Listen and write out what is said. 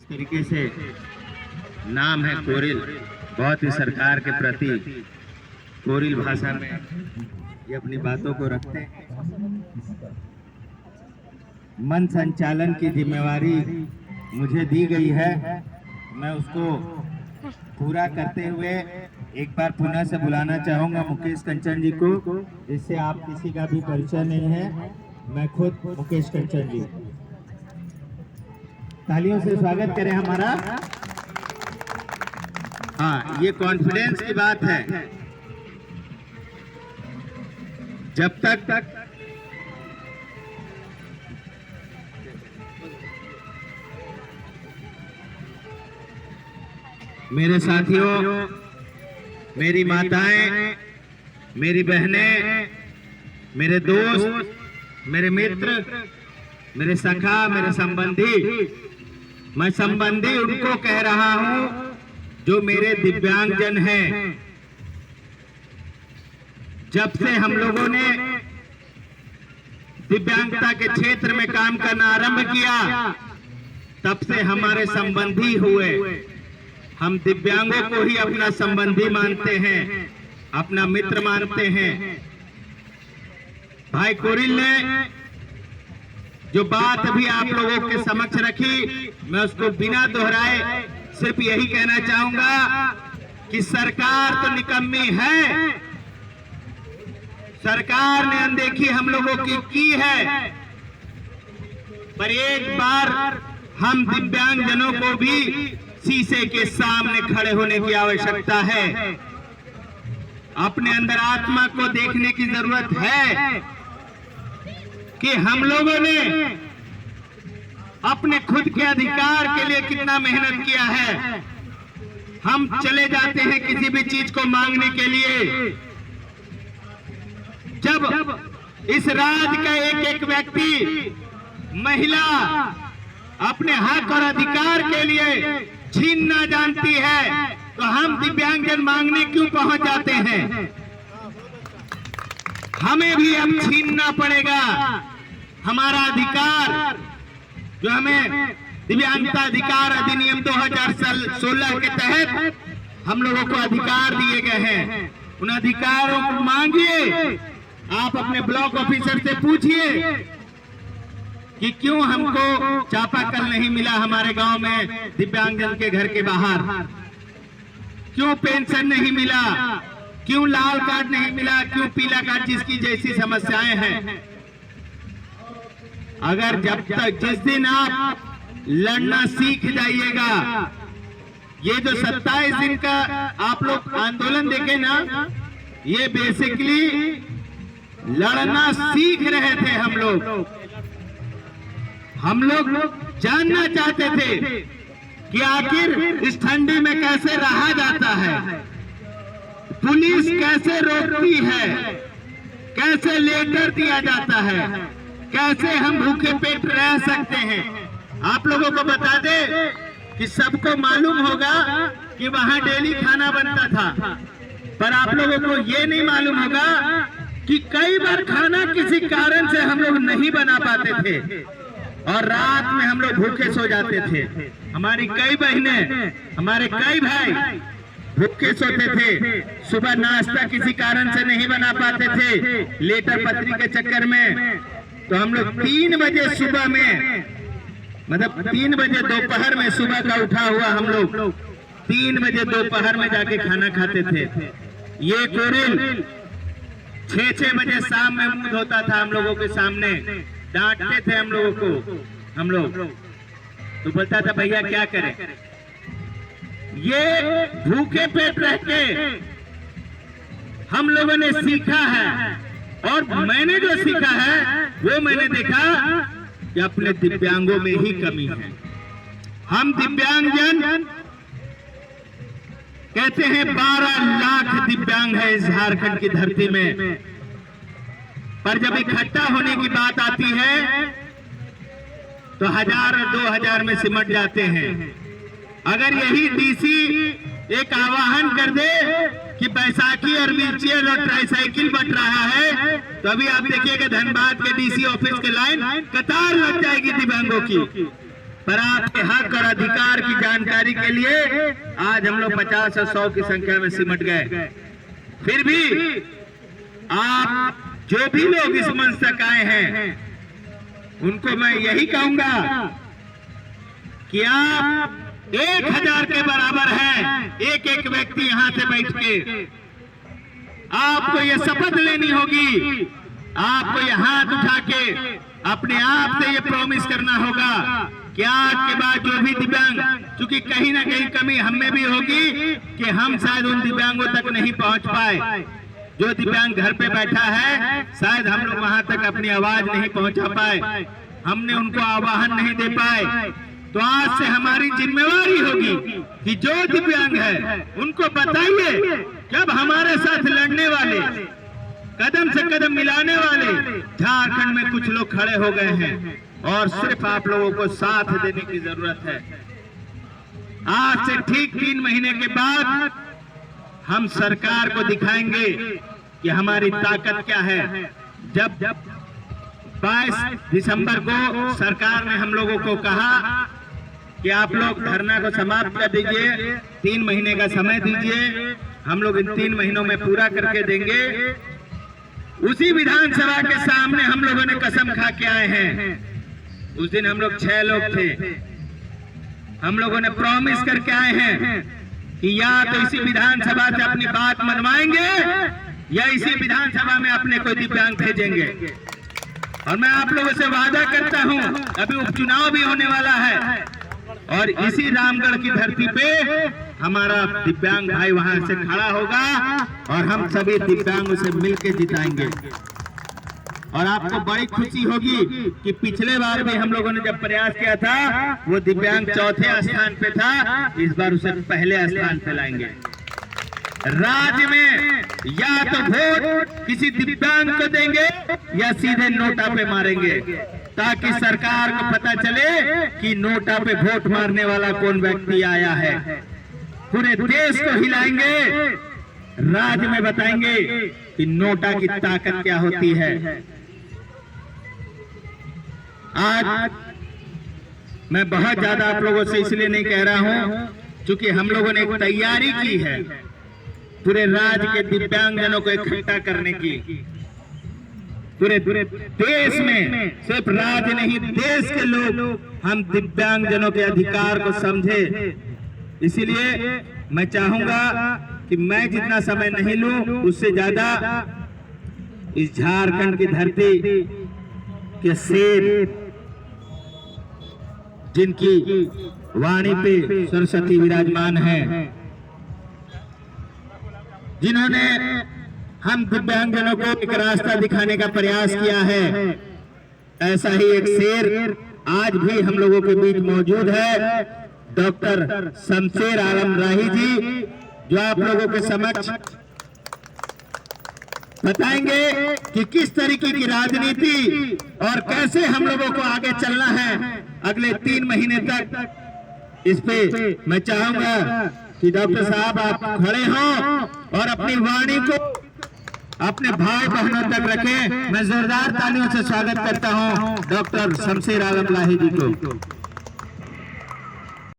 तरीके से नाम है कोरिल, बहुत ही सरकार के प्रति कोरिल भाषा में ये अपनी बातों को रखते हैं। मन संचालन की जिम्मेवारी मुझे दी गई है, मैं उसको पूरा करते हुए एक बार पुनः से बुलाना चाहूंगा मुकेश कंचन जी को, जिससे आप किसी का भी परिचय नहीं है। मैं खुद मुकेश कंचन जी, तालियों से स्वागत करें हमारा। हाँ, ये कॉन्फिडेंस की बात है। जब तक मेरे साथियों, मेरी माताएं, मेरी बहनें, मेरे दोस्त, मेरे मित्र, मेरे सखा, मेरे संबंधी, मैं संबंधी उनको कह रहा हूं जो मेरे दिव्यांगजन हैं। जब से हम लोगों ने दिव्यांगता के क्षेत्र में काम करना आरंभ किया, तब से हमारे संबंधी हुए। हम दिव्यांगों को ही अपना संबंधी मानते हैं, अपना मित्र मानते हैं। भाई कोरिल ने जो बात अभी आप लोगों के समक्ष रखी, मैं उसको बिना दोहराए सिर्फ यही कहना चाहूंगा कि सरकार तो निकम्मी है, सरकार ने अनदेखी हम लोगों की है, पर एक बार हम दिव्यांगजनों को भी शीशे के सामने खड़े होने की आवश्यकता है। अपने अंदर आत्मा को देखने की जरूरत है कि हम लोगों ने अपने खुद के अधिकार के लिए कितना मेहनत किया है। हम चले जाते हैं किसी भी चीज को मांगने के लिए, जब इस राज्य का एक एक व्यक्ति, महिला अपने हक और अधिकार के लिए छीनना जानती है, तो हम दिव्यांगजन मांगने क्यों पहुंच जाते हैं? हमें भी अब छीनना पड़ेगा हमारा अधिकार, जो हमें दिव्यांगता अधिकार अधिनियम 2016 के तहत हम लोगों को अधिकार दिए गए हैं। उन अधिकारों को मांगिए। आप अपने ब्लॉक ऑफिसर से पूछिए कि क्यों हमको चापाकल नहीं मिला हमारे गांव में, दिव्यांगजन के घर के बाहर क्यों पेंशन नहीं मिला, क्यों लाल कार्ड नहीं मिला, क्यों पीला कार्ड, जिसकी जैसी समस्याएं हैं। अगर जब तक जिस दिन आप लड़ना सीख जाइएगा, ये जो 27 दिन का आप लोग आंदोलन देखे ना, ये बेसिकली लड़ना सीख रहे थे हम लोग जानना चाहते थे कि आखिर इस ठंडी में कैसे रहा जाता है, पुलिस कैसे रोकती है, कैसे लेटर दिया जाता है, कैसे हम भूखे पेट रह सकते हैं। आप लोगों को बता दे कि सबको मालूम होगा कि वहां डेली खाना बनता था, पर आप लोगों को ये नहीं मालूम होगा कि कई बार खाना किसी कारण से हम लोग नहीं बना पाते थे और रात में हम लोग भूखे सो जाते थे। हमारी कई बहनें, हमारे कई भाई भूखे सोते थे। सुबह नाश्ता किसी कारण से नहीं बना पाते थे लेटर पत्री के चक्कर में, तो हम लोग 3 बजे सुबह में, मतलब 3 बजे दोपहर में, सुबह का उठा हुआ हम लोग 3 बजे दोपहर में जाके खाना खाते थे। ये कोरिल 6-6 बजे शाम में मुंह धोता था हम लोगों के सामने, डांटते थे हम लोगों को। हम लोग तो बोलता था भैया क्या करें। ये भूखे पेट रह के हम लोगों ने सीखा है, और मैंने जो सीखा है वो मैंने देखा कि अपने दिव्यांगों में ही कमी है। हम दिव्यांगजन कहते हैं 12 लाख दिव्यांग है इस झारखंड की धरती में, पर जब इकट्ठा होने की बात आती है तो 1000 और 2000 में सिमट जाते हैं। अगर यही डीसी एक आह्वान कर दे कि बैसाखी और व्हीलचेयर और ट्राईसाइकिल बट रहा है, तो अभी आप देखिएगा धनबाद के डीसी ऑफिस के लाइन कतार लग जाएगी दिव्यांगों की। पर आपके हक और अधिकार की जानकारी के लिए आज हम लोग 50 और 100 की संख्या में सिमट गए। फिर भी आप जो भी लोग इस मंच तक आए हैं उनको मैं यही कहूंगा कि आप 1000 के बराबर हैं। एक एक व्यक्ति यहां से बैठ के आपको ये शपथ लेनी होगी, आपको ये हाथ उठा के अपने आप से ये प्रॉमिस करना होगा कि आज के बाद जो भी दिव्यांग, क्योंकि कहीं ना कहीं कमी हम में भी होगी कि हम शायद उन दिव्यांगों तक नहीं पहुंच पाए। जो दिव्यांग घर पे बैठा है शायद हम लोग वहां तक अपनी आवाज नहीं पहुंचा पाए, हमने उनको आवाहन नहीं दे पाए। तो आज से हमारी जिम्मेवारी होगी कि जो दिव्यांग है उनको बताइए, जब हमारे साथ लड़ने वाले, कदम से कदम मिलाने वाले झारखंड में कुछ लोग खड़े हो गए हैं और सिर्फ आप लोगों को साथ देने की जरूरत है। आज से ठीक 3 महीने के बाद हम सरकार को दिखाएंगे कि हमारी ताकत क्या है। जब 22 दिसंबर को सरकार ने हम लोगों को कहा कि आप लोग धरना को समाप्त कर दीजिए, 3 महीने का समय दीजिए, हम लोग इन 3 महीनों में पूरा करके देंगे। उसी विधानसभा के सामने हम लोगों ने कसम खा के आए हैं। उस दिन हम लोग 6 लोग थे, हम लोगों ने प्रॉमिस करके आए हैं कि या तो इसी विधानसभा से अपनी बात मनवाएंगे या इसी विधानसभा में अपने कोई दिव्यांग भेजेंगे। और मैं आप लोगों से वादा करता हूं, अभी उपचुनाव भी होने वाला है और इसी रामगढ़ की धरती पे हमारा दिव्यांग भाई वहां से खड़ा होगा और हम सभी दिव्यांगों से मिलकर जिताएंगे। और आपको बड़ी खुशी होगी कि पिछले बार भी हम लोगों ने जब प्रयास किया था वो दिव्यांग 4थे स्थान पे था, इस बार उसे पहले स्थान पे लाएंगे। राज्य में या तो वोट किसी दिव्यांग को देंगे या सीधे नोटा पे मारेंगे, ताकि सरकार को पता चले कि नोटा पे वोट मारने वाला कौन व्यक्ति आया है। पूरे देश को हिलाएंगे, राज्य में बताएंगे कि नोटा की ताकत क्या होती है। आज मैं बहुत ज्यादा आप लोगों से इसलिए नहीं कह रहा हूं क्योंकि हम लोगों ने एक तैयारी की है पूरे राज्य के दिव्यांगजनों को इकट्ठा करने की। पूरे देश में सिर्फ राज्य नहीं, देश के लोग हम दिव्यांगजनों के अधिकार को समझे। इसीलिए मैं चाहूंगा कि मैं जितना समय नहीं लूं उससे ज्यादा इस झारखंड की धरती के शेर, जिनकी वाणी पे सरस्वती विराजमान है, जिन्होंने हम दिव्यांगजनों को एक रास्ता दिखाने का प्रयास किया है, ऐसा ही एक शेर आज भी हम लोगों के बीच मौजूद है। डॉक्टर शमशेर आलम राही जी, जो आप लोगों के समक्ष बताएंगे कि किस तरीके की राजनीति और कैसे हम लोगों को आगे चलना है अगले 3 महीने तक। इस पे मैं चाहूंगा कि डॉक्टर साहब आप खड़े हों और अपनी वाणी को अपने भाई बहनों तक रखें। मैं जोरदार तालियों से स्वागत करता हूं डॉक्टर शमशेर आलम राही जी को।